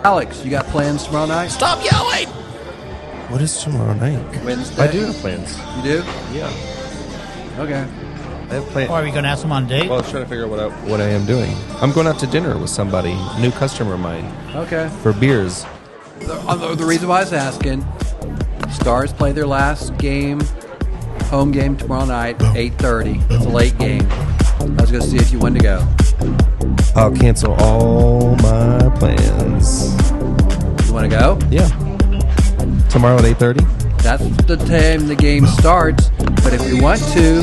Alex, you got plans tomorrow night? Stop yelling! What is tomorrow night? Wednesday? I do have plans. You do? Yeah. Okay. I have plans. Or are we going to ask him on a date? Well, I was trying to figure out what I am doing. I'm going out to dinner with somebody, a new customer of mine, Okay. for beers. The reason why I was asking, Stars play their last game, home game tomorrow night, 8:30. It's a late game. I was going to see if you wanted to go. I'll cancel all my plans. You want to go? Yeah. Tomorrow at 8:30? That's the time the game starts. But if you want to,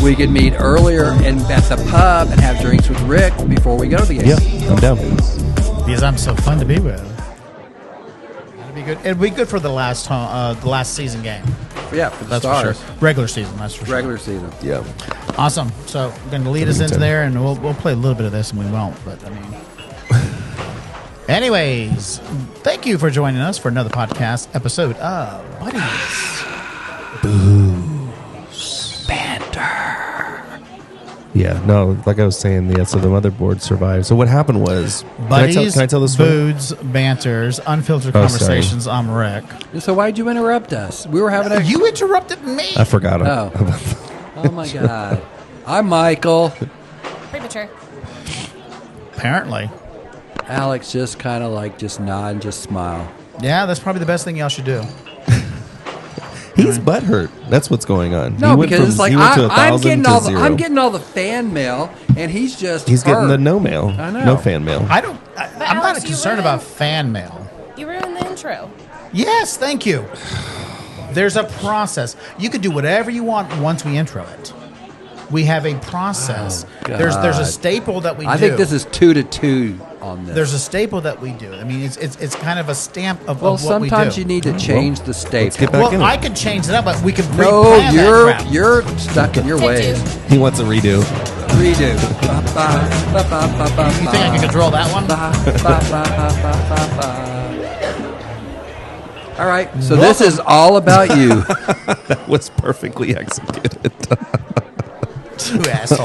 we could meet earlier and at the pub and have drinks with Rick before we go to the game. Yeah, I'm down. Because I'm so fun to be with. It'd be good. It'd be good for the last season game. Yeah, for the That's Stars. for sure. Regular season, that's for sure. Regular season. Yeah. Awesome. So we're going to lead us into there, and we'll play a little bit of this, and we won't. But I mean, anyways, thank you for joining us for another podcast episode of Buddies. Banter. Yeah, no, like I was saying, yeah, so the motherboard survived. So what happened was... Buddies, can I tell this story? Boods, Banters, Unfiltered Oh, sorry. Conversations. I'm Rick. So why'd you interrupt us? We were having a... You interrupted me. I forgot. Oh. Oh, my God. I'm Michael. Premature. Apparently. Alex just kind of like just nod and just smile. Yeah, that's probably the best thing y'all should do. He's butthurt. That's what's going on. No, because it's like he went to I'm 1,000 getting to all the 0. I'm getting all the fan mail, and he's just He's getting hurt. the no mail. I know. No fan mail. I'm Alex, not you concerned ruined- about fan mail. You ruined the intro. Yes, thank you. There's a process. You can do whatever you want once we intro it. We have a process. Oh, there's a God. staple that we do. I think this is 2-2 on this. There's a staple that we do. I mean, it's kind of a stamp of well, what we do. sometimes you need to change the let's get staple. back in Well, it. I could change it up, but we can No, pre-plan that crap. you're stuck in your Take ways. two. He wants a redo. Redo. You think I can control that one? All right, so this is all about you. That was perfectly executed. You asshole.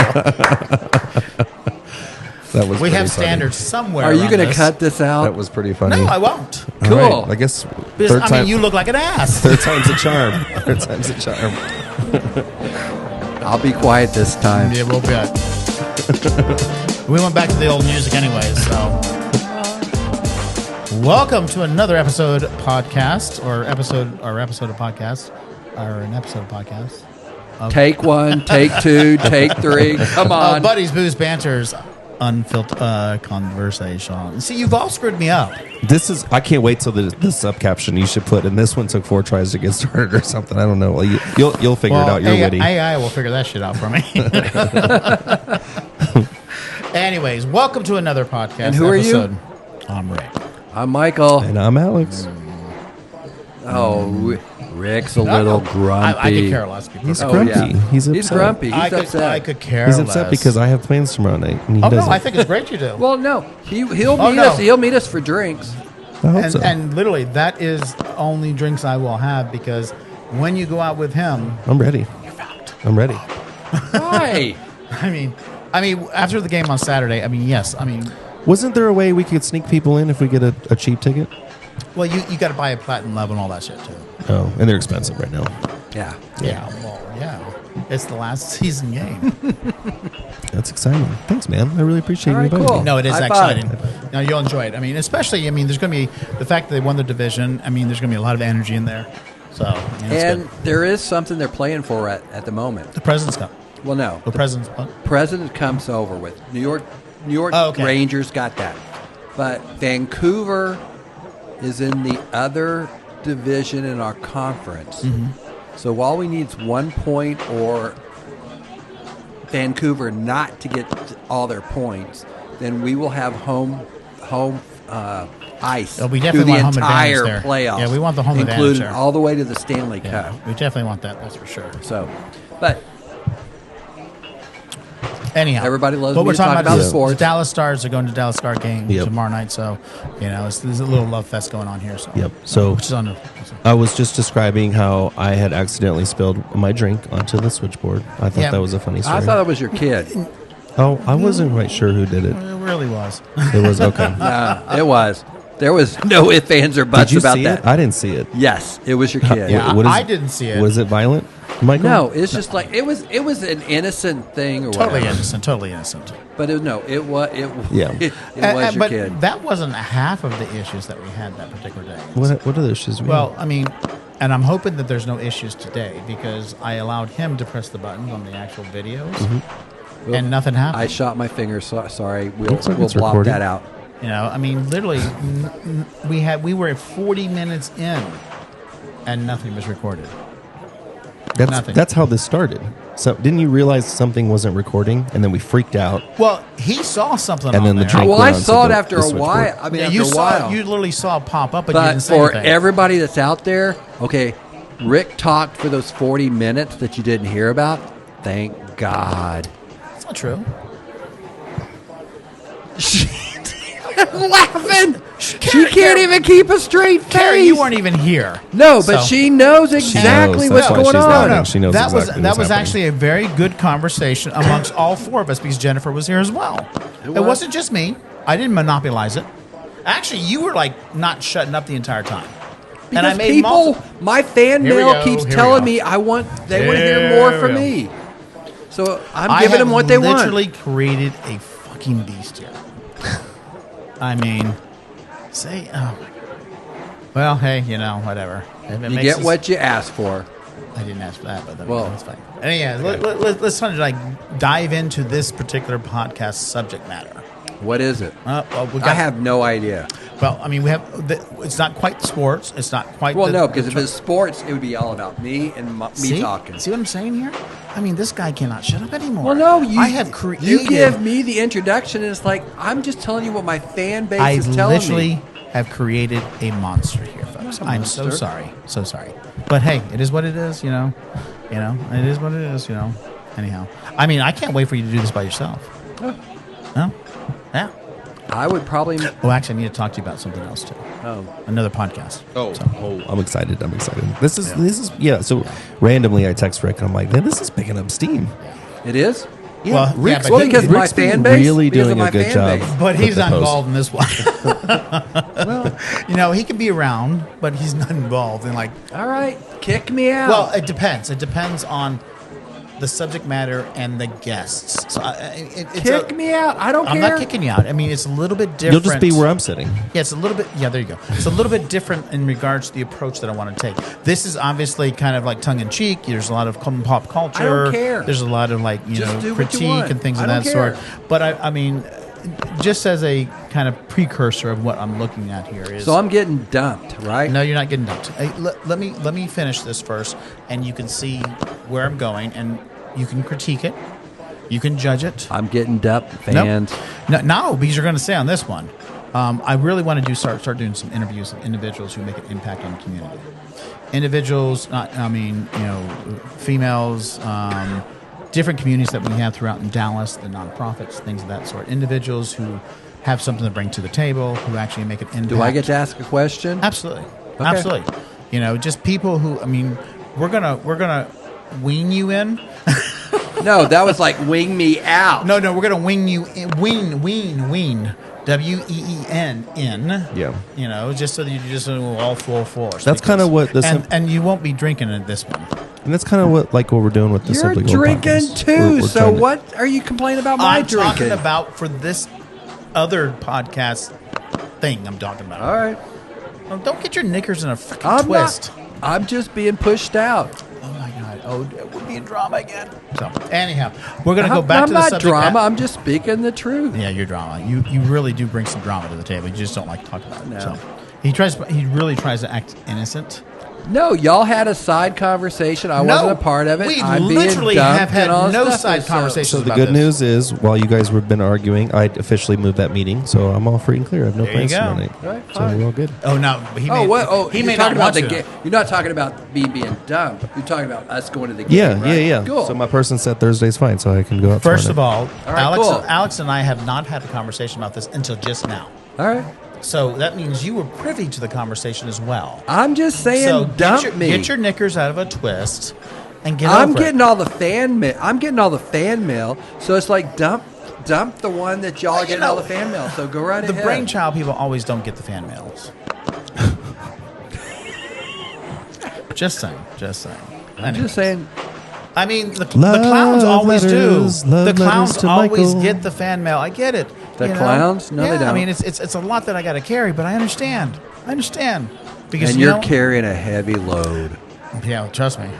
That was We pretty have funny. standards somewhere. Are you around going to this. cut this out? That was pretty funny. No, I won't. All Cool. right, I guess Because, third you look like an ass. third time's a charm. Third time's a charm. I'll be quiet this time. Yeah, we'll bet. We went back to the old music anyways, so. Welcome to another episode of podcast, or an episode of podcast. Take one, take two, take three. Come on. Buddies, Booze, Banters, Unfiltered Conversation. See, you've all screwed me up. I can't wait till the sub caption you should put. And this one took 4 tries to get started or something. I don't know. Well, you'll figure it out. You're witty. AI will figure that shit out for me. Anyways, welcome to another podcast. And who are you? episode. I'm Rick. I'm Michael. And I'm Alex. Oh, Rick's a little grumpy. I could care less. He's Oh, grumpy. yeah. He's upset. He's grumpy. He's upset. I could care He's less. upset because I have plans tomorrow night. And he Oh, no, doesn't. I think it's great you do. Well, no, he'll Oh, meet no. us. He'll meet us for drinks. I hope and, so. and literally, that is the only drinks I will have because when you go out with him, I'm ready. I'm ready. Why? I mean, after the game on Saturday, yes. Wasn't there a way we could sneak people in if we get a cheap ticket? Well, you got to buy a platinum level and all that shit too. Oh, and they're expensive right now. Yeah. Yeah, well, yeah. It's the last season game. That's exciting. Thanks, man. I really appreciate All you right, inviting cool. me. No, it is High five. exciting. No, you'll enjoy it. Especially, there's going to be the fact that they won the division. There's going to be a lot of energy in there. So, it's And good. there is something they're playing for at the moment. The President's Cup. Well, no. The President's Cup. President comes over with New York Oh, okay. Rangers got that. But Vancouver is in the other division in our conference. Mm-hmm. So all we need is 1 point or Vancouver not to get all their points, then we will have home ice Oh, we through definitely the want home entire advantage there. playoffs. Yeah, we want the home advantage including there. all the way to the Stanley Yeah, Cup. we definitely want that. That's for sure. So, but Anyhow, Everybody loves what me we're to talking talk about. about is sports. The Dallas Stars are going to Dallas Star game Yep. tomorrow night, so there's a little love fest going on here. So Yep. So which is under. I was just describing how I had accidentally spilled my drink onto the switchboard. I thought Yeah. that was a funny story. I thought it was your kid. Oh, I wasn't quite sure who did it. really was. It was okay. It was. There was no ifs, ands, or buts Did you about see that. it? I didn't see it. Yes, it was your kid. Yeah, What is I it? didn't see it. Was it violent, Michael? No, it's just like it was an innocent thing or Totally whatever. innocent. Totally innocent. But it was Yeah. it was your but kid. that wasn't half of the issues that we had that particular day. What are the issues? Well, I mean, and I'm hoping that there's no issues today because I allowed him to press the buttons on the actual videos, and nothing happened. I shot my finger. Sorry, we'll Looks like we'll it's block recording. that out. You know, I mean, literally, we were 40 minutes in, and nothing was recorded. nothing. That's how this started. So didn't you realize something wasn't recording, and then we freaked out? Well, he saw something, And on then the there. drink- Well, I went on to saw it the- after the a switchboard. while. I mean, Yeah, after you a while. you literally saw it pop up, but you But didn't say for anything. everybody that's out there, okay, Rick talked for those 40 minutes that you didn't hear about. Thank God. That's not true. Laughing. She can't even keep a straight face. Carrie, you weren't even here. No, but So- she knows exactly knows. what's That's why going she's on. laughing. She knows that exactly was what's that was happening. actually a very good conversation amongst all four of us because Jennifer was here as well. It was. wasn't just me. I didn't monopolize it. Actually, you were like not shutting up the entire time. Because and I made people, my fan Here we mail go, keeps here we telling go. me they want to hear Here more we from go. me. So I'm I giving have them what they literally want. created a fucking beast here. I mean, say, oh my God. Well, hey, you know, whatever. If it You makes get us- what you ask for. I didn't ask for that, but Well, that's fine. And yeah, let's try to like dive into this particular podcast subject matter. What is it? Well, we I have no idea. Well, I mean, we have. It's not quite sports. It's not quite. Well, no, because if it's sports, it would be all about me and me see, talking. See what I'm saying here? I mean, this guy cannot shut up anymore. Well, no, I have created. You give me the introduction, and it's like I'm just telling you what my fan base I is telling literally me. have created a monster here, folks. a I'm so monster. sorry, so sorry. But hey, it is what it is. You know, it is what it is. You know. Anyhow, I mean, I can't wait for you to do this by yourself. Oh. No, yeah. I would probably. Oh, actually, I need to talk to you about something else too. Oh, Another podcast. Oh, I'm excited. This is So randomly, I text Rick, and I'm like, man, this is picking up steam. it is. Yeah, Well, Rick's, yeah, but Well, because my Rick's been fan base, really because of doing my a good fan job. base. But with he's the not post. involved in this one. Well, you know, he can be around, but he's not involved in like. All right, kick me out. Well, it depends. It depends on the subject matter and the guests. So kick me out. I don't I'm care. not kicking you out. I mean, it's a little bit different. You'll just be where I'm sitting. Yeah, it's a little bit. Yeah, there you go. It's a little bit different in regards to the approach that I want to take. This is obviously kind of like tongue in cheek. There's a lot of pop culture. I don't care. There's a lot of like Just do what you critique want. and things I of don't that care. sort. But I mean, just as a kind of precursor of what I'm looking at here is. So I'm getting dumped, right? No, you're not getting dumped. Hey, let me finish this first, and you can see where I'm going, and you can critique it, you can judge it. I'm getting dumped, fans. No, because you're going to say on this one, I really want to start doing some interviews with individuals who make an impact on the community. Individuals, females, different communities that we have throughout in Dallas, the nonprofits, things of that sort. Individuals who have something to bring to the table, who actually make an impact. Do I get to ask a question? Absolutely, absolutely. You know, just people who. I mean, we're gonna wean you in. No, that was like wing me out. No, we're gonna wing you in. Wean. WEEN in. Yeah. You know, just so that you just all full force. That's kind of what this, and you won't be drinking at this one. and that's kind of what we're doing with the You're Simply Gold drinking podcast. too. We're So trying to- what are you complaining about my I'm drinking? talking about for this other podcast thing. I'm talking about. All right. Oh, don't get your knickers in a freaking I'm twist. not. I'm just being pushed out. Oh my god! Oh, we're being drama again. So anyhow, we're gonna go back I'm to the not subject. drama. I'm just speaking the truth. Yeah, you're drama. You really do bring some drama to the table. You just don't like to talk about it. No. So he really tries to act innocent. No, y'all had a side conversation. I wasn't a part of it. We I'm literally being dumped have had and all no stuff. side So- conversations. So the about good this. news is, while you guys have been arguing, I officially moved that meeting, so I'm all free and clear. I have no There you plans go. tomorrow night. All right, So fine. we're all good. Oh no! He Oh, may, what? Oh, he you're may talking not about the want game. to. You're not talking about me being dumped. You're talking about us going to the game. Yeah, right? yeah. Cool. So my person said Thursday's fine, so I can go out. First of tomorrow all, right, cool. Alex and I have not had a conversation about this until just now. All right. So that means you were privy to the conversation as well. I'm just saying, So dump me. Get your knickers out of a twist and get I'm over getting it. all the fan mail. I'm getting all the fan mail. So it's like dump dumped the one that y'all are getting all the fan mail. So go right ahead. The brainchild people always don't get the fan mails. Just saying. I'm just saying. I mean, the clowns always do. The clowns always get the fan mail. I get it. The clowns? No, they don't. I mean, it's a lot that I got to carry, but I understand. Because and you're carrying a heavy load. Yeah, trust me.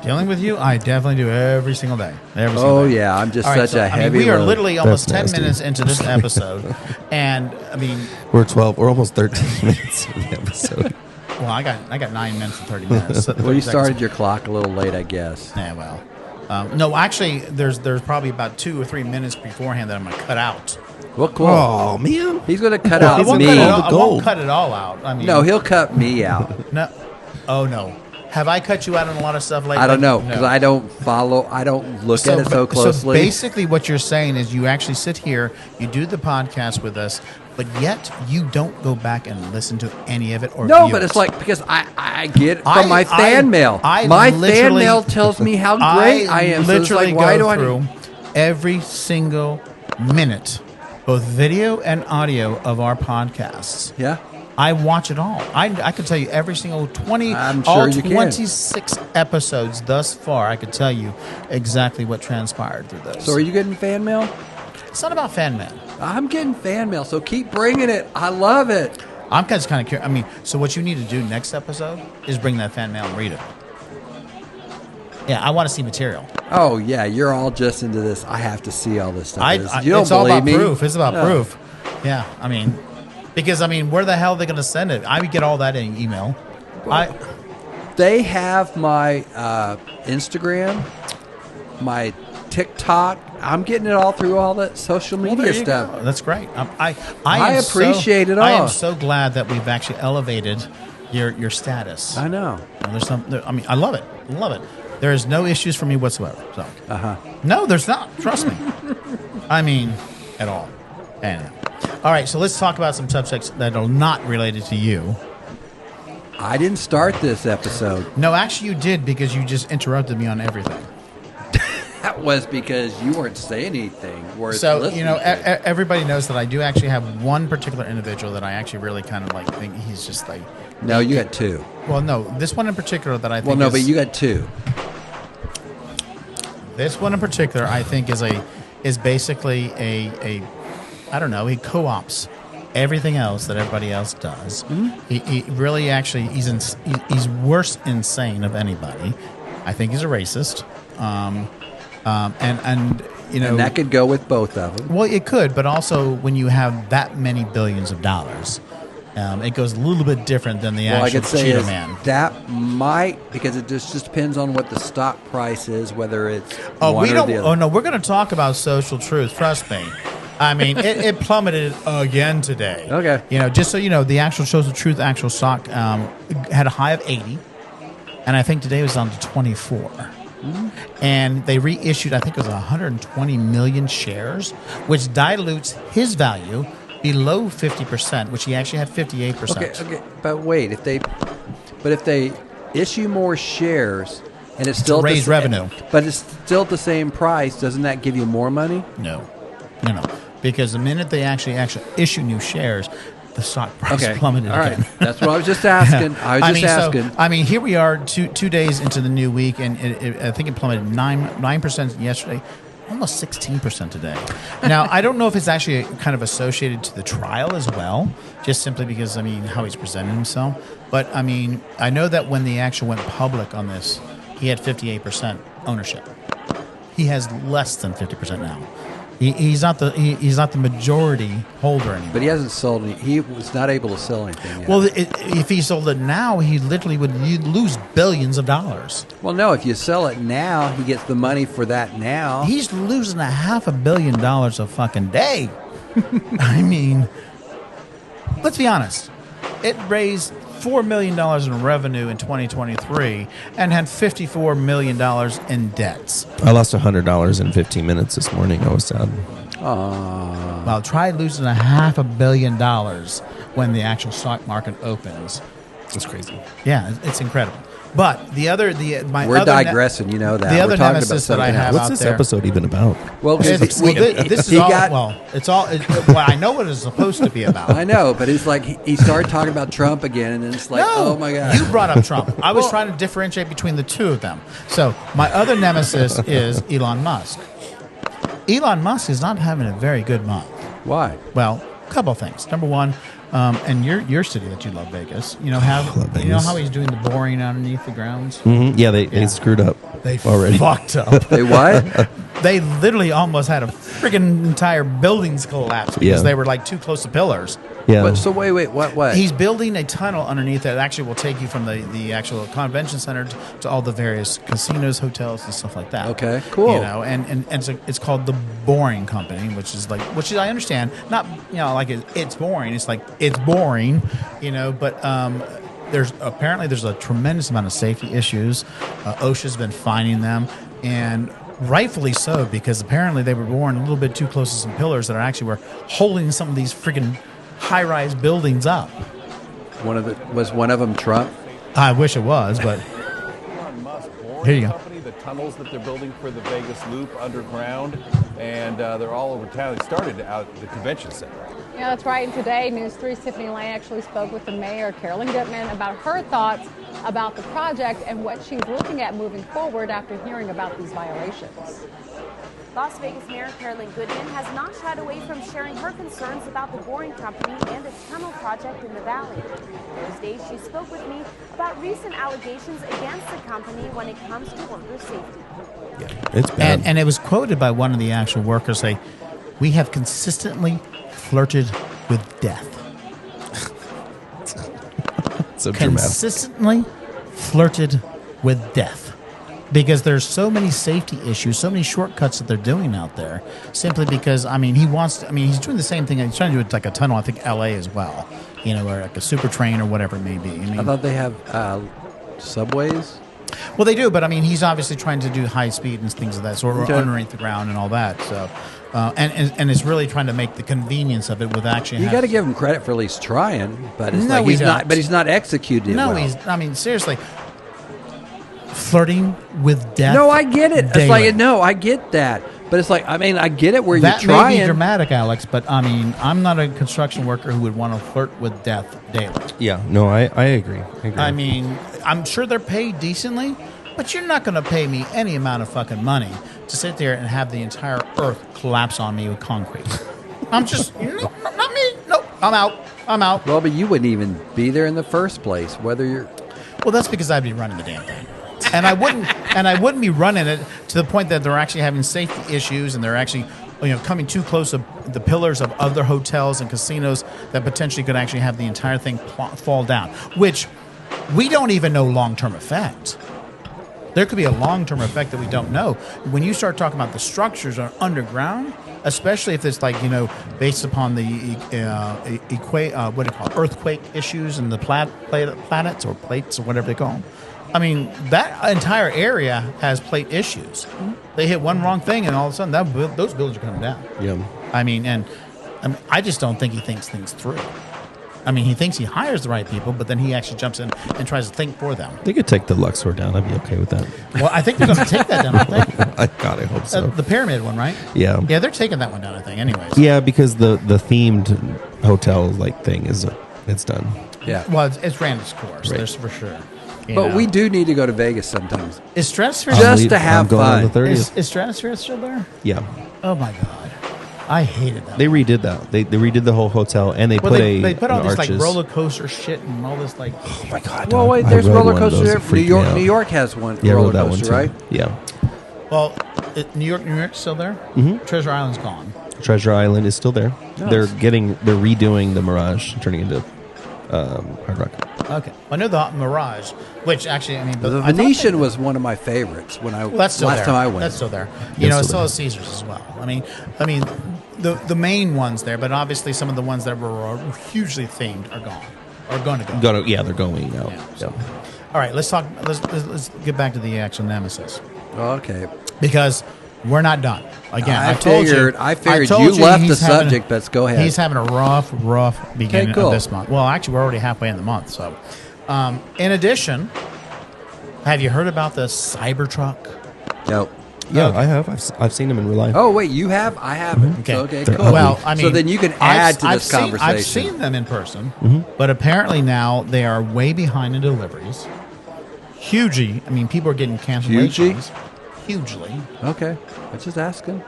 Dealing with you, I definitely do every single day. Yeah, I'm just such a heavy we are load. literally almost 10 minutes into this episode, and I mean, we're almost 13 minutes in the episode. Well, I got 9 minutes and 30 minutes. Well, you started your clock a little late, I guess. Yeah, well. No, actually, there's probably about 2 or 3 minutes beforehand that I'm going to cut out. Well, cool. Oh, man. He's going to cut out me. I won't cut it all out. I mean, no, he'll cut me out. No. Oh, no. Have I cut you out on a lot of stuff lately? I don't know, because I don't look at it so closely. So basically what you're saying is you actually sit here, you do the podcast with us, but yet you don't go back and listen to any of it or No, view but it. it's like, because I get it from my fan mail. My fan mail tells me how great I am. So it's like, why do I through every single minute, both video and audio of our podcasts? Yeah. I watch it all. I could tell you every single 26 episodes thus far. I could tell you exactly what transpired through those. So are you getting fan mail? It's not about fan mail. I'm getting fan mail, so keep bringing it. I love it. I'm just kind of curious. I mean, so what you need to do next episode is bring that fan mail and read it. Yeah, I want to see material. Oh, yeah, you're all just into this. I have to see all this stuff. You don't it's all believe about me? proof. It's about proof. Yeah, I mean, because, I mean, where the hell are they going to send it? I would get all that in email. They have my Instagram, my TikTok. I'm getting it all through all that social media stuff. Go. That's great. I appreciate it all. I am so glad that we've actually elevated your status. I know. I mean, I love it. Love it. There is no issues for me whatsoever. So. No, there's not. Trust me. I mean, at all. Anyway. All right, so let's talk about some subjects that are not related to you. I didn't start this episode. No, actually you did, because you just interrupted me on everything. That was because you weren't saying anything. So, everybody knows that I do actually have one particular individual that I actually really kind of like think he's just like... No, you got two. Well, no, this one in particular that I think but you got two. This one in particular I think is basically a I don't know, he co-ops everything else that everybody else does. Mm-hmm. He really actually, he's worse insane of anybody. I think he's a racist. And that could go with both of them. Well, it could, but also when you have that many billions of dollars, it goes a little bit different than the actual Cheetah Man. That might, because it just depends on what the stock price is, whether it's one or the other. Oh no, we're going to talk about social truth. Trust me. I mean, it plummeted again today. Okay. Just so you know, the actual social truth actual stock had a high of 80, and I think today it was down to 24. Mm-hmm. And they reissued, I think it was 120 million shares, which dilutes his value below 50%, which he actually had 58%. Okay, but wait, if they issue more shares and it's still raise revenue, but it's still at the same price, doesn't that give you more money? No. Because the minute they actually issue new shares, the stock price plummeted again. Right. That's what I was just asking. I mean, here we are 2 days into the new week, and I think it plummeted 9% yesterday, almost 16% today. Now, I don't know if it's actually kind of associated to the trial as well, just simply because, how he's presented himself. But, I know that when they actually went public on this, he had 58% ownership. He has less than 50% now. He's not the majority holder anymore. But he hasn't sold any. He was not able to sell anything yet. Well, if he sold it now, he literally would lose billions of dollars. Well, no, if you sell it now, he gets the money for that now. He's losing $500 million a fucking day. Let's be honest. It raised $4 million in revenue in 2023 and had $54 million in debts. I lost $100 in 15 minutes this morning. I was sad. Well, try losing $500 million when the actual stock market opens. It's crazy. Yeah, it's incredible. But We're digressing, you know that. The other We're talking nemesis about that I something have else. What's out this there. episode even about? Well, This is he all. got- Well, I know what it's supposed to be about. I know, but it's like he started talking about Trump again, and then it's like, No, oh my god, you brought up Trump. I was trying to differentiate between the two of them. So my other nemesis is Elon Musk. Elon Musk is not having a very good month. why? Well, a couple of things. Number one, and your city that you love, Vegas. You know how he's doing the boring underneath the grounds. Yeah, they screwed up. They already fucked up. They what? They literally almost had a friggin' entire buildings collapse because they were like too close to pillars. Yeah. But, so wait, what? He's building a tunnel underneath that actually will take you from the actual convention center to all the various casinos, hotels, and stuff like that. Okay, cool. You know, and it's called the Boring Company, which I understand. Not like it's boring. It's like it's boring, But there's a tremendous amount of safety issues. OSHA's been finding them, and rightfully so, because apparently they were born a little bit too close to some pillars that were holding some of these freaking high-rise buildings up. Was one of them Trump? I wish it was, but Elon Musk Here you go. company, the tunnels that they're building for the Vegas Loop underground, and they're all over town. It started out at the convention center. Yeah, that's right. And today, News 3's Tiffany Lane actually spoke with the mayor, Carolyn Goodman, about her thoughts about the project and what she's looking at moving forward after hearing about these violations. Las Vegas Mayor Carolyn Goodman has not shied away from sharing her concerns about the Boring Company and its tunnel project in the valley. Thursday, she spoke with me about recent allegations against the company when it comes to worker safety. It's bad. and it was quoted by one of the actual workers say, "We have consistently flirted with death." So dramatic. Consistently flirted with death. Because there's so many safety issues, so many shortcuts that they're doing out there. Simply because, he's doing the same thing. He's trying to do it like a tunnel, I think LA as well. Or like a super train or whatever it may be. I thought they have subways. Well, they do, but he's obviously trying to do high speed and things of that sort, Okay. or underneath the ground and all that. So, and it's really trying to make the convenience of it with actually. You got to give him credit for at least trying, but it's No, like we he's don't. not. But he's not executing it No, well. Seriously, flirting with death. No, I get it. It's daily. like I get that, but it's like I get it where That you're trying. may be dramatic, Alex, but I'm not a construction worker who would want to flirt with death daily. Yeah, no, I agree. I'm sure they're paid decently, but you're not going to pay me any amount of fucking money to sit there and have the entire earth collapse on me with concrete. I'm just, no, not me. Nope, I'm out. Well, but you wouldn't even be there in the first place, whether you're. Well, that's because I'd be running the damn thing. And I wouldn't be running it to the point that they're actually having safety issues and they're actually coming too close to the pillars of other hotels and casinos that potentially could actually have the entire thing fall down, which we don't even know long-term effect. There could be a long-term effect that we don't know. When you start talking about the structures are underground, especially if it's based upon the earthquake issues and the planets or plates or whatever they call them. That entire area has plate issues. They hit one wrong thing, and all of a sudden, those buildings are coming down. Yeah. I just don't think he thinks things through. He thinks he hires the right people, but then he actually jumps in and tries to think for them. They could take the Luxor down. I'd be okay with that. Well, I think they're going to take that down, aren't they? God, I hope so. The pyramid one, right? Yeah. Yeah, they're taking that one down, I think, anyways. Yeah, because the themed hotel thing it's done. Yeah. Well, it's ran its course, Right. there's for sure. But we do need to go to Vegas sometimes. Is Stratosphere Just to have I'm going on fun. the 30th. is Stratosphere still there? Yeah. Oh my god, I hated that. They redid that. They redid the whole hotel, and they Well, put they put all an these like arches. roller coaster shit and all this like. Oh my god! Well, wait, I there's rode roller one of coasters those. there. It freaked me out. New York has one. Yeah, I roller rode that one coaster, too. right? Yeah. Well, New York's still there. Mm-hmm. Treasure Island's gone. Treasure Island is still there. Nice. They're redoing the Mirage, turning into Hard Rock. Okay, I know the Mirage, which actually The Venetian was one of my favorites when Well, that's still last there. time I went. That's still there. That's As still well as Caesars as well. The main ones there, but obviously some of the ones that were hugely themed are gone. Are going to go. They're going out. Yeah, so. All right, let's talk. Let's get back to the actual nemesis Okay. because we're not done. Again, I told figured told you left he's the having subject, but go ahead. He's having a rough beginning cool. of this month. Well, actually, we're already halfway in the month. So, in addition, Have you heard about the Cybertruck? No. Yeah, I have. I've seen them in real life. Oh, wait, you have? I haven't. Okay. Okay, They're cool. ugly. Well, I mean, so then you can add to this conversation. I've seen them in person, but apparently now they are way behind in deliveries. Hugely. I mean, people are getting cancellations. Hugely. Okay. I'm just asking.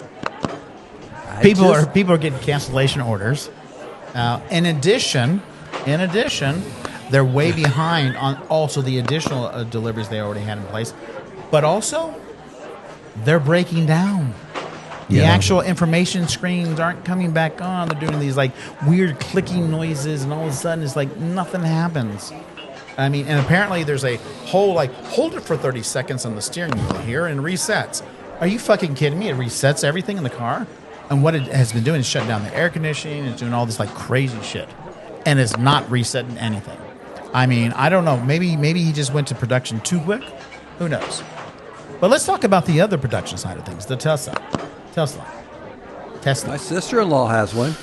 People are getting cancellation orders. In addition, they're way behind on also the additional deliveries they already had in place. But also, they're breaking down. The actual information screens aren't coming back on. They're doing these like weird clicking noises, and all of a sudden it's like nothing happens. I mean, and apparently there's a whole like hold it for 30 seconds on the steering wheel here and resets. Are you fucking kidding me? It resets everything in the car, and what it has been doing is shutting down the air conditioning. It's doing all this like crazy shit, and it's not resetting anything. I mean, I don't know. Maybe he just went to production too quick. Who knows? But let's talk about the other production side of things, the Tesla. My sister-in-law has one.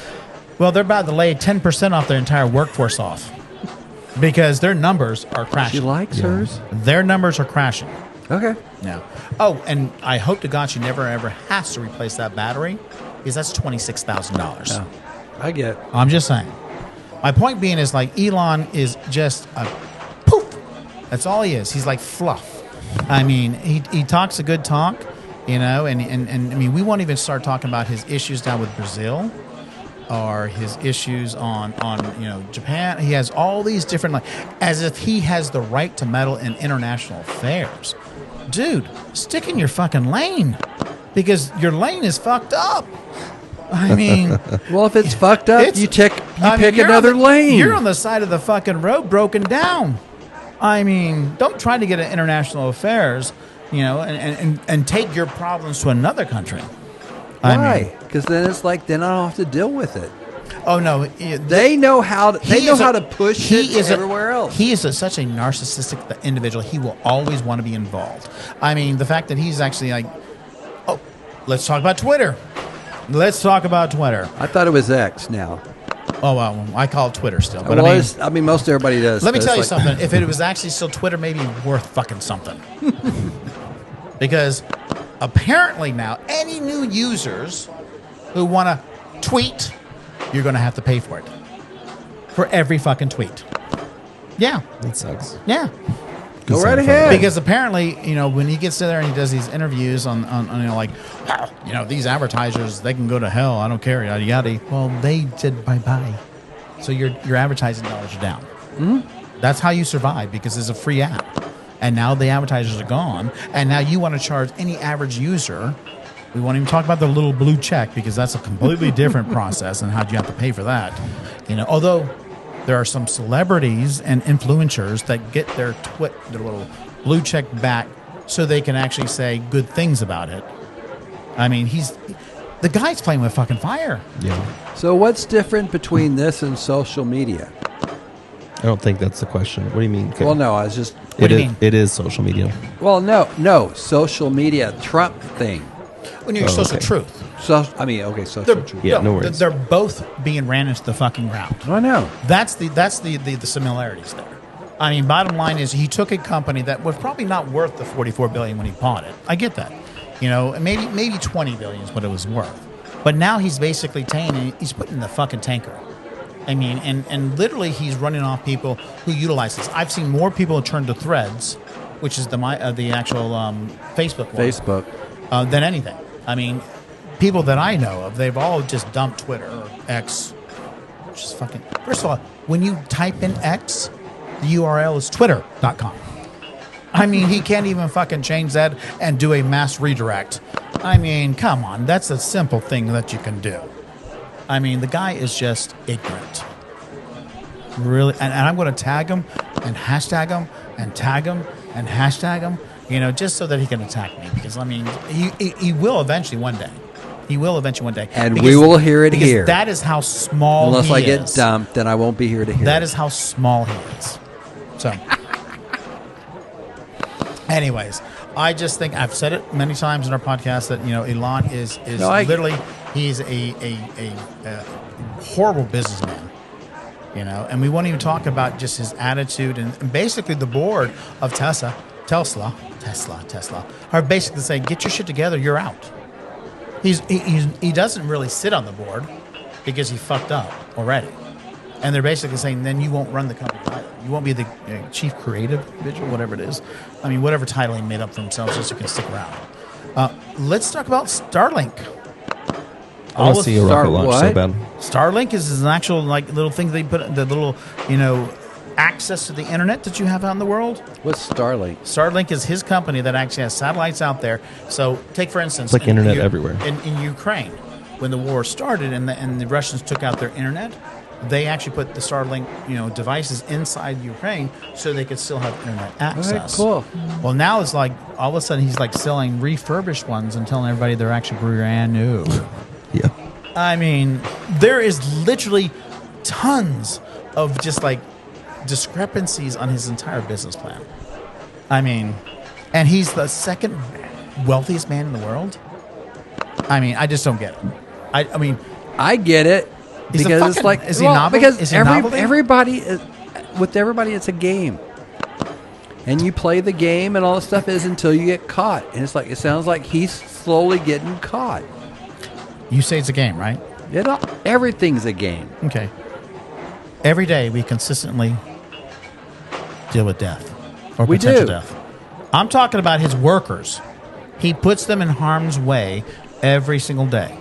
Well, they're about to lay 10% off their entire workforce off because their numbers are crashing. She likes hers? Their numbers are crashing. Okay. Yeah. Oh, and I hope to God she never, ever has to replace that battery because that's $26,000. No. I get. I'm just saying. My point being is like Elon is just a poof. That's all he is. He's like fluff. I mean, he talks a good talk, you know, and I mean, we won't even start talking about his issues down with Brazil or his issues on you know, Japan. He has all these different, like, as if he has the right to meddle in international affairs. Dude, stick in your fucking lane because your lane is fucked up. I mean, well, if it's fucked up, you pick another lane. You're on the side of the fucking road broken down. I mean, don't try to get into international affairs, you know, and take your problems to another country. Why? Because then it's like then I don't have to deal with it. Oh no, they know how to. They know how to push it everywhere else. He is such a narcissistic individual. He will always want to be involved. I mean, the fact that he's actually like, oh, let's talk about Twitter. Let's talk about Twitter. I thought it was X now. Oh, well, I call it Twitter still. But well, I mean, most everybody does. Let me tell you something. If it was actually still Twitter, maybe worth fucking something. Because apparently now, any new users who want to tweet, you're going to have to pay for it. For every fucking tweet. Yeah. That sucks. Yeah. Go right ahead. Because apparently, you know, when he gets in there and he does these interviews on you know, like, you know, these advertisers, they can go to hell. I don't care, yada yada. Well, they said bye-bye. So your advertising dollars are down. Mm-hmm. That's how you survive because it's a free app. And now the advertisers are gone. And now you want to charge any average user. We won't even talk about the little blue check because that's a completely different process and how do you have to pay for that. You know, although there are some celebrities and influencers that get their little blue check back so they can actually say good things about it. I mean, the guy's playing with fucking fire. Yeah. So what's different between this and social media? I don't think that's the question. What do you mean? Well, no, I was just... What do you mean? It is social media. Well, no, social media, Trump thing. When you're social truth. Social truth. Yeah, no worries. They're both being ran into the fucking ground. I know. That's the similarities there. I mean, bottom line is he took a company that was probably not worth the $44 billion when he bought it. I get that. You know, maybe $20 billion is what it was worth. But now he's basically he's putting in the fucking tanker. I mean, and literally he's running off people who utilize this. I've seen more people turn to Threads, which is the actual Facebook one, than anything. I mean, people that I know of, they've all just dumped Twitter or X, which is fucking... First of all, when you type in X, the URL is twitter.com. I mean, he can't even fucking change that and do a mass redirect. I mean, come on. That's a simple thing that you can do. I mean, the guy is just ignorant. Really. And I'm going to tag him and hashtag him and tag him and hashtag him, you know, just so that he can attack me. Because, I mean, he will eventually one day. He will eventually one day. And we will hear it here. That is how small Unless he is. I get dumped, then I won't be here to hear it. That is how small he is. So, anyways, I just think I've said it many times in our podcast that, you know, Elon is literally, he's a horrible businessman. You know, and we won't even talk about just his attitude and basically the board of Tesla Tesla are basically saying, get your shit together, you're out. He doesn't really sit on the board because he fucked up already. And they're basically saying, then you won't run the company either. You won't be the chief creative individual, whatever it is. I mean, whatever title he made up for himself just so he can stick around. Let's talk about Starlink. I want to see a rocket launch so bad. Starlink is an actual little thing they put, the little, access to the internet that you have out in the world. What's Starlink? Starlink is his company that actually has satellites out there. So take, for instance... It's like internet everywhere. In Ukraine, when the war started and the Russians took out their internet, they actually put the Starlink devices inside Ukraine so they could still have internet access. Okay, cool. Well, now it's like all of a sudden he's like selling refurbished ones and telling everybody they're actually brand new. Yeah. I mean, there is literally tons of just discrepancies on his entire business plan. I mean, and he's the second wealthiest man in the world. I mean, I just don't get it. I mean, I get it because it's like is he novel? Because is he everybody with everybody it's a game, and you play the game, and all this stuff is until you get caught, and it sounds like he's slowly getting caught. You say it's a game, right? Everything's a game. Okay. Every day we consistently deal with death or We potential do. death. I'm talking about his workers. He puts them in harm's way every single day.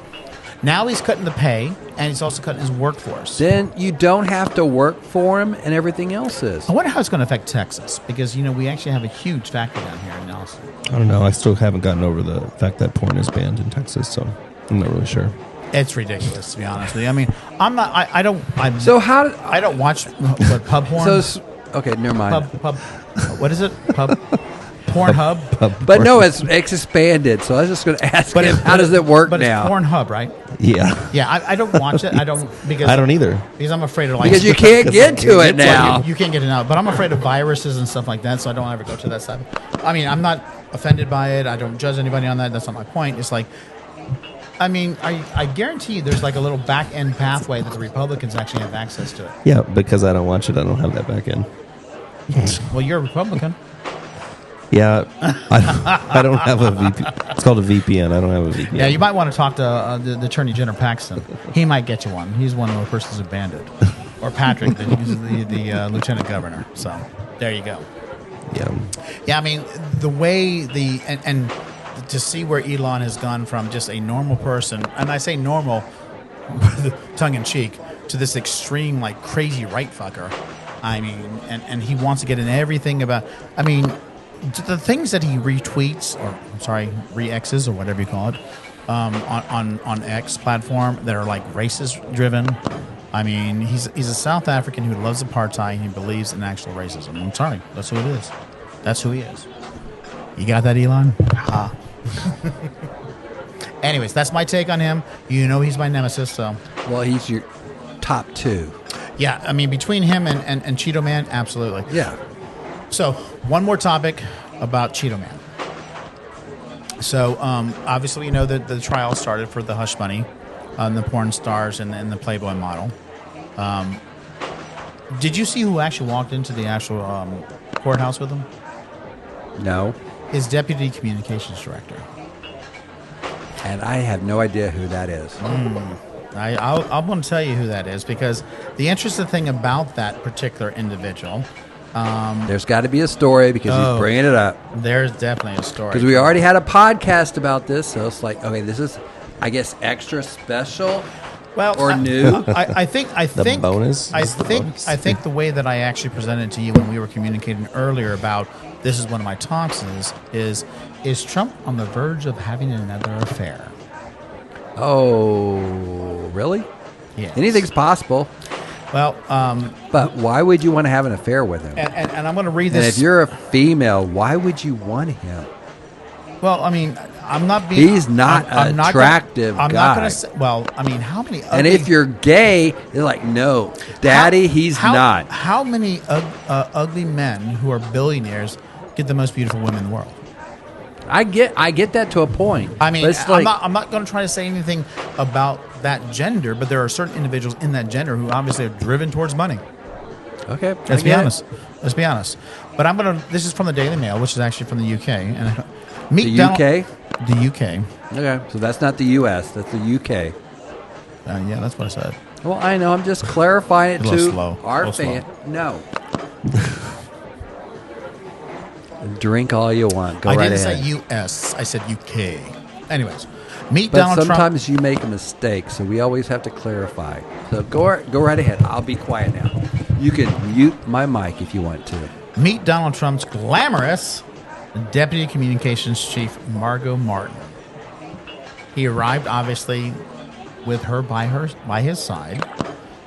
Now he's cutting the pay, and he's also cutting his workforce. Then you don't have to work for him, and everything else is. I wonder how it's going to affect Texas, because we actually have a huge factory down here in Austin. I don't know. I still haven't gotten over the fact that porn is banned in Texas, so I'm not really sure. It's ridiculous, to be honest with you. I mean, I'm not. I don't. So how? I don't watch pub porn. Okay, never mind. Pub. What is it? Pub. Pornhub. But no, it's expanded. So I was just going to ask him, how does it work but now? It's Pornhub, right? Yeah. Yeah, I don't watch it. I don't because I don't either. Because I'm afraid of because you can't get to it now. You can't get it now. But I'm afraid of viruses and stuff like that, so I don't ever go to that side. I mean, I'm not offended by it. I don't judge anybody on that. That's not my point. It's like, I mean, I guarantee you there's like a little back end pathway that the Republicans actually have access to it. Yeah, because I don't watch it, I don't have that back end. Well, you're a Republican. Yeah, I don't have a VPN. It's called a VPN. I don't have a VPN. Yeah, you might want to talk to the Attorney General Paxton. He might get you one. He's one of the persons who banned it. Or Patrick, the Lieutenant Governor. So there you go. Yeah. Yeah, I mean, the way and to see where Elon has gone from just a normal person, and I say normal, tongue in cheek, to this extreme, like, crazy right fucker. I mean, and he wants to get in everything about, I mean, the things that he retweets, or I'm sorry, re-X's or whatever you call it, on X platform that are like racist driven. I mean, he's a South African who loves apartheid and he believes in actual racism. I'm sorry, that's who it is. That's who he is. You got that, Elon? Ha. Anyways, that's my take on him. You know he's my nemesis, so. Well, he's your top two. Yeah, I mean, between him and Cheeto Man, absolutely. Yeah. So, one more topic about Cheeto Man. So, obviously, you know that the trial started for the Hush Money, the porn stars and the Playboy model. Did you see who actually walked into the actual courthouse with him? No. His deputy communications director. And I have no idea who that is. I'm going to tell you who that is, because the interesting thing about that particular individual... there's got to be a story, because he's bringing it up. There's definitely a story. Because we already had a podcast about this, so it's like, okay, this is, I guess, extra special or new. I think bonus? I think the way that I actually presented to you when we were communicating earlier about this is one of my talks is Trump on the verge of having another affair? Oh, really? Yeah. Anything's possible. Well, but why would you want to have an affair with him? And I'm going to read this. And if you're a female, why would you want him? Well, I mean, I'm not being... He's not an attractive guy. I'm not going to say... Well, I mean, how many... And if you're gay, they're like, no, Daddy, he's not. How many ugly men who are billionaires get the most beautiful women in the world? I get that to a point. I mean, it's like, I'm not going to try to say anything about that gender, but there are certain individuals in that gender who obviously are driven towards money. Okay. Let's be honest. Let's be honest. But I'm gonna. This is from the Daily Mail, which is actually from the UK. And The UK? The UK. Okay. So that's not the US. That's the UK. Yeah, that's what I said. Well, I know. I'm just clarifying it A little to slow. our A little fan. No. Drink all you want. Go I right didn't ahead. say US. I said UK. Anyways, meet But Donald Trump. sometimes you make a mistake, so we always have to clarify. So go right ahead. I'll be quiet now. You can mute my mic if you want to. Meet Donald Trump's glamorous Deputy Communications Chief, Margot Martin. He arrived, obviously, with her by his side.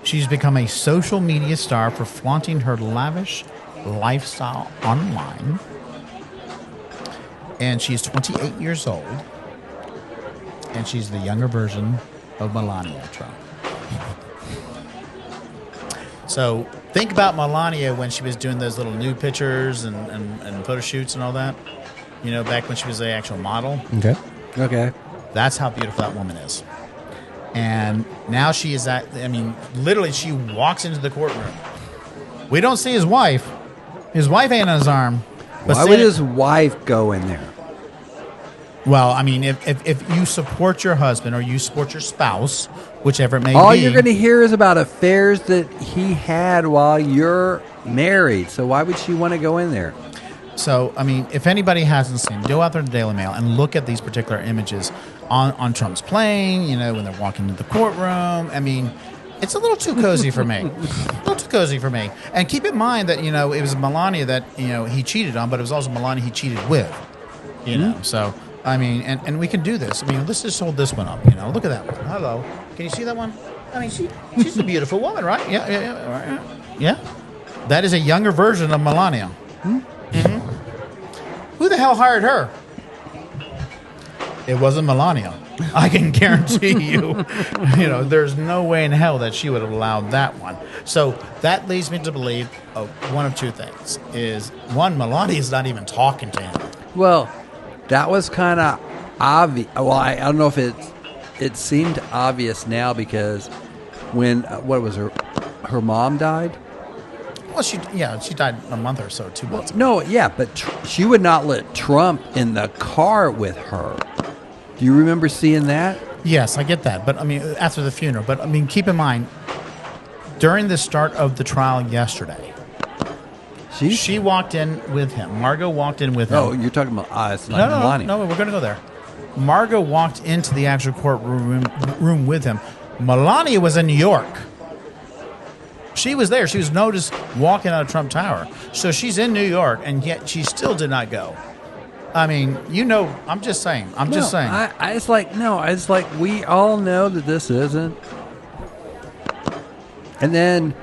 She's become a social media star for flaunting her lavish lifestyle online. And she's 28 years old. And she's the younger version of Melania Trump. So think about Melania when she was doing those little nude pictures and photo shoots and all that. You know, back when she was the actual model. Okay. That's how beautiful that woman is. And now she is literally she walks into the courtroom. We don't see his wife. His wife ain't on his arm. Why would his wife go in there? Well, I mean, if you support your husband or you support your spouse, whichever it may All be. you're going to hear is about affairs that he had while you're married. So why would she want to go in there? So, I mean, if anybody hasn't seen, go out there to the Daily Mail and look at these particular images on Trump's plane, you know, when they're walking into the courtroom. I mean, it's a little too cozy for me. A little too cozy for me. And keep in mind that, you know, it was Melania that, you know, he cheated on, but it was also Melania he cheated with, you know. So, I mean, and we can do this. I mean, let's just hold this one up, you know. Look at that one. Hello. Can you see that one? I mean, she's a beautiful woman, right? Yeah. That is a younger version of Melania. Mm-hmm. Who the hell hired her? It wasn't Melania. I can guarantee you. You know, there's no way in hell that she would have allowed that one. So that leads me to believe one of two things. Is one, Melania's not even talking to him. Well, that was kind of obvious. Well, I don't know if it seemed obvious now because when what was her mom died. Well, she died a month or so, 2 months ago. No, yeah, but she would not let Trump in the car with her. Do you remember seeing that? Yes, I get that. But, I mean, after the funeral. But, I mean, keep in mind, during the start of the trial yesterday, she walked in with him. Margot walked in with him. Oh, you're talking about it's not Melania. No, we're going to go there. Margot walked into the actual courtroom with him. Melania was in New York. She was there. She was noticed walking out of Trump Tower. So she's in New York, and yet she still did not go. I mean, you know, I'm just saying. It's like we all know that this isn't. And then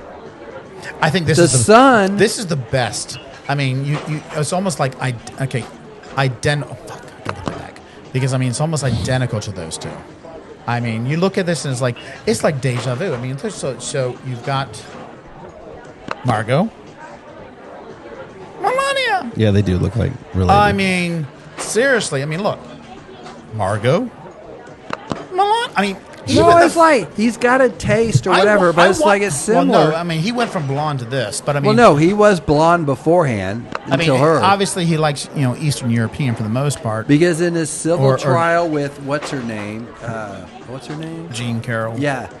I think this the is son. This is the best. I mean, you it's almost like identical. Oh, fuck, I gotta get that back. Because I mean, it's almost identical to those two. I mean, you look at this and it's like deja vu. I mean, so you've got Margot, Melania. Yeah, they do look like related. I mean, seriously. I mean, look, Margot, Melania. I mean, No, it's like he's got a taste or whatever, but it's like it's similar. Well, no, I mean, he went from blonde to this, but I mean, well, no, he was blonde beforehand until her. Obviously, he likes Eastern European for the most part. Because in his civil trial with what's her name? Jean Carroll. Yeah,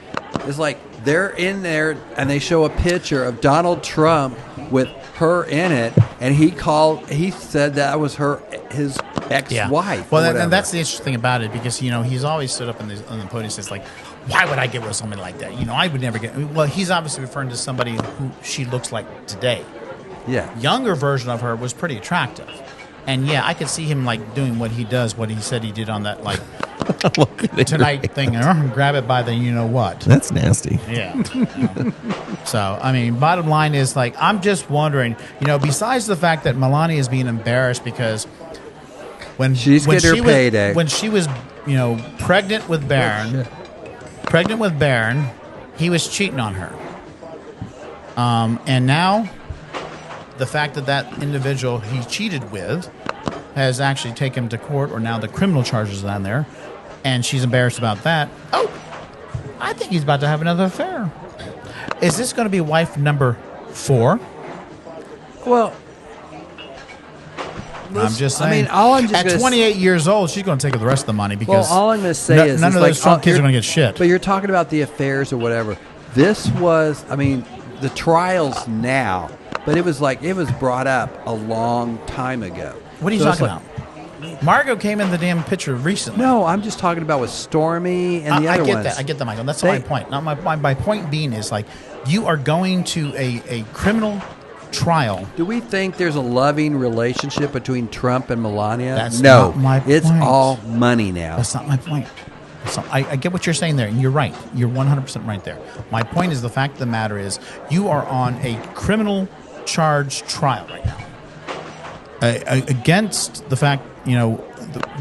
it's like they're in there and they show a picture of Donald Trump with her in it, and he said that was his ex-wife. Well, and that's the interesting thing about it because he's always stood up on the podium and says like, why would I get with somebody like that? I would never get. Well, he's obviously referring to somebody who she looks like today. Yeah, younger version of her was pretty attractive, and I could see him like doing what he said he did on that like tonight thing. Grab it by the what. That's nasty. Yeah. So I mean, bottom line is like I'm just wondering. Besides the fact that Melania is being embarrassed because when she was pregnant with Barron, he was cheating on her. And now the fact that individual he cheated with has actually taken him to court, or now the criminal charges are on there, and she's embarrassed about that. Oh, I think he's about to have another affair. Is this going to be wife number 4. Well, I'm just saying. I mean, all I'm just at gonna 28 years old, she's going to take the rest of the money because all I'm going to say is none it's of like, those Trump kids are going to get shit. But you're talking about the affairs or whatever. This was, I mean, the trials now, but it was brought up a long time ago. What are you So it's talking like- about? Margot came in the damn picture recently. No, I'm just talking about with Stormy and the other I get ones. that. I get that, Michael. That's not my point. Not my point being is like you are going to a criminal trial. Do we think there's a loving relationship between Trump and Melania? That's no, not my it's point. all money now. That's not my point. I get what you're saying there, and you're right. You're 100% right there. My point is the fact of the matter is you are on a criminal charge trial right now. Against the fact,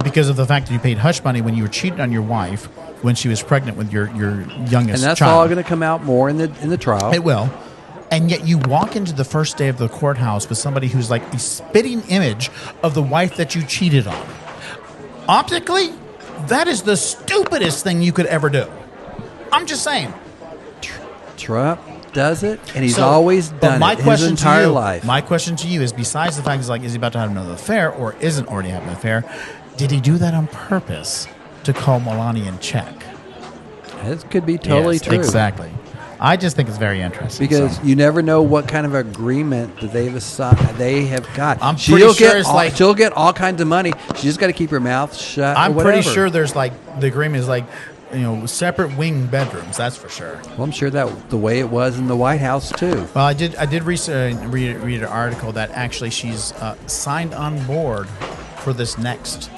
because of the fact that you paid hush money when you were cheating on your wife when she was pregnant with your youngest And that's child. all going to come out more in the trial. It will. And yet you walk into the first day of the courthouse with somebody who's like a spitting image of the wife that you cheated on. Optically, that is the stupidest thing you could ever do. I'm just saying. Trump does it, and he's always done it his entire life. My question to you is, besides the fact is he about to have another affair or isn't already having an affair, did he do that on purpose to call Melania in check? This could be totally true. Exactly. I just think it's very interesting. Because you never know what kind of agreement that they have got. I'm pretty sure she'll get all kinds of money. She just got to keep her mouth shut. I'm or whatever. pretty sure there's the agreement is separate wing bedrooms. That's for sure. Well, I'm sure that the way it was in the White House too. Well, I did read an article that actually she's signed on board for this next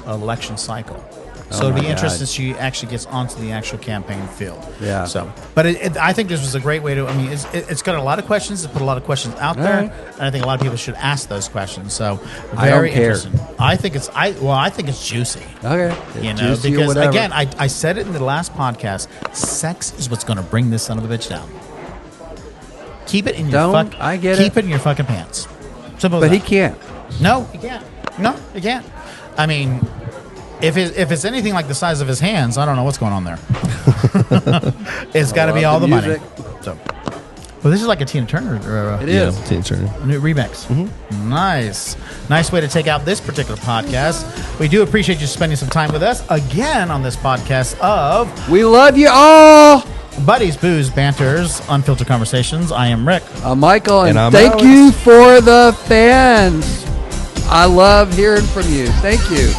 election cycle. So it'll be interesting if she actually gets onto the actual campaign field. Yeah. So, but I think this was a great way to. I mean, it's got a lot of questions. It put a lot of questions out there, right. and I think a lot of people should ask those questions. So, I don't very care. interesting. I think it's juicy. Okay. Because again, I said it in the last podcast. Sex is what's going to bring this son of a bitch down. Keep it in your Keep it in your fucking pants. Simple as But that. he can't. No, he can't. No, he can't. I mean, if it's anything like the size of his hands, I don't know what's going on there. It's got to be all the money. So, well, this is like a Tina Turner. It is. Yeah, Tina Turner. New remix. Mm-hmm. Nice way to take out this particular podcast. We do appreciate you spending some time with us again on this podcast of We love you all. Buddies, Booze, Banters, Unfiltered Conversations. I am Rick. Michael, and I'm thank Alex. you for the fans. I love hearing from you. Thank you.